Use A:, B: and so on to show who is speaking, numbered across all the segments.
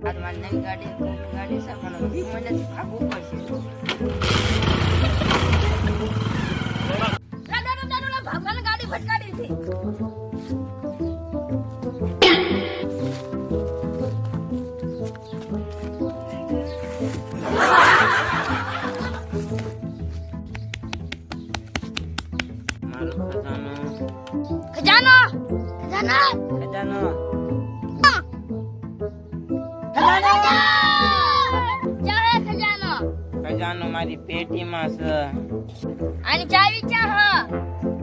A: મારી નવી ગાડી ગાડી છે પણ મને ભાગવું પડશે.
B: ભગવાન ગાડી ભટકાડી હતી.
A: મારો ખજાનો
B: ખજાનો ખજાનો
A: ખજાનો
B: ચાહે ખજાનો
A: ખજાનો મારી પેટીમાં છે.
B: આની ચાવી ચાહ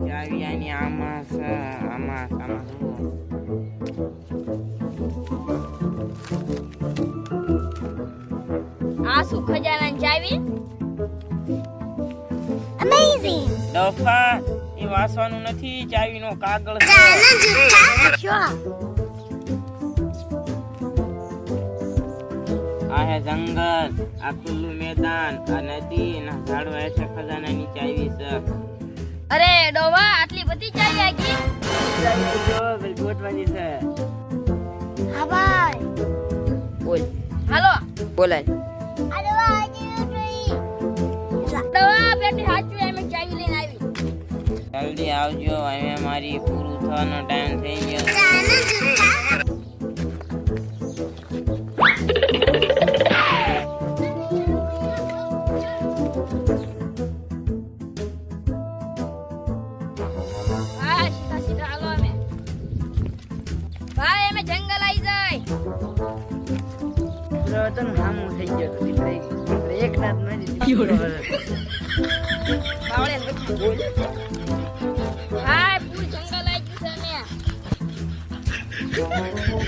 A: ચાવી આની આમાં છે. આમાં જુઓ.
B: આ શું ખજાનાની ચાવી? અમેઝિંગ.
A: ડોફા એ વાસવાનું નથી, ચાવીનો કાગળ છે. આ હે જંગલ, આ ખુલ્લું મેદાન, આ નદી ના ઝાડવા હેઠળ ખજાનાની ચાવી છે.
B: અરે ડોવા આટલી બધી ચાવી આગી?
A: ચાવી જો ભાઈ ગોઠવાની છે.
B: હા ભાઈ
A: બોલ.
B: હાલો
A: બોલાય.
B: અરે વાહ આજી નથી. ડોવા બેટી હાચું એમ ચાવી લઈને આવી.
A: જલ્દી આવજો, હવે મારી પૂરું થવાનો ટાઈમ થઈ ગયો.
B: હા સીધા સીધા હાલો અમે. ભાઈ અમે જંગલ આવી જાય.
A: તન હામું થઈ ગયો તો એક રાત મારી
B: બાવળે લખી બોલ. હા પૂરું જંગલ આવી ગયું છે અમે.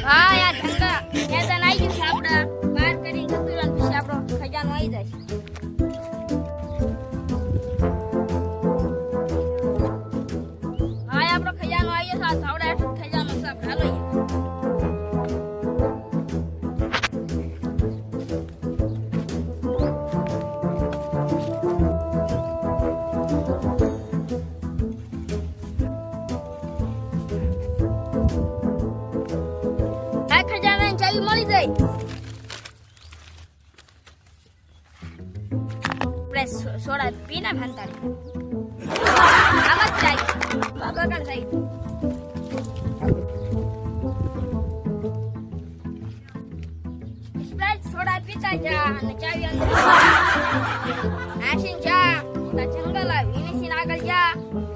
B: હા યાર જંગલ મેદાન આવી ગયું છે આપણે. બહાર કરીને જતું રહેવાનું પછી આપણો ખજાનો આવી જાય. હા આપણો ખજાનો આવી ગયો છે. આ સાવડા હેઠળ ખજાનો છે. આપણે હાલો યાર. આ ખજાનાની ચાવી મળી જાય. આપણે સોડા પીને ભાંતાડી. આમ જ જાય. ભગવાન સાહેબ. સ્પ્રાઇટ સોડા પીતા જા અને ચાવી અંદર આશીન જા. તા જંગલ આવ્યું એની આગળ જા.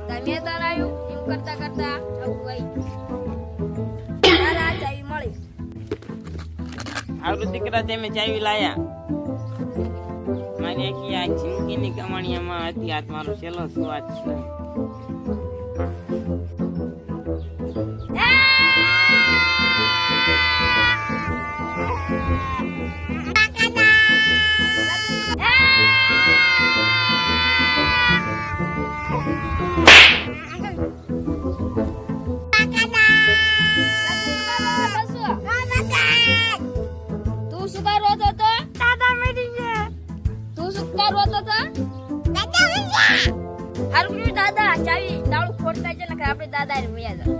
B: તા મેદાન આવ્યું. એમ કરતા કરતા આવું ગઈ. ચાવી મળી.
A: આવડું દીકરા તેમે ચાવી લાયા. મારી આખી આ જિંદગીની કમાણીમાં હતી. આ મારો છેલ્લો સ્વાદ છે.
B: તું શું કરો તો દાદા મરી ગયા. તું શું કરો તો દાદા મરી ગયા. હારું કર્યું દાદા ચાવી દાળું ખોટતા છે ને કે આપણે દાદા ને વયા જા.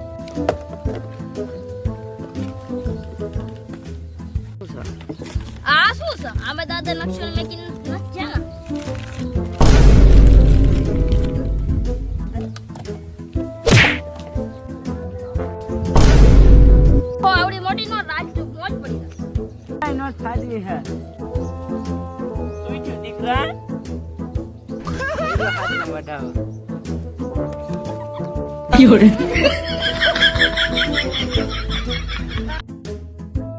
B: આ શું છે? આમે દાદા લક્ષણ મેકીને નથી જ્યાં. ઓ આવડી મોટી નો રાજુ મોજ પડી જશે.
A: નો સાજી હે. તું જો દીકરા. હાથને વઢાવો.
C: Fiore.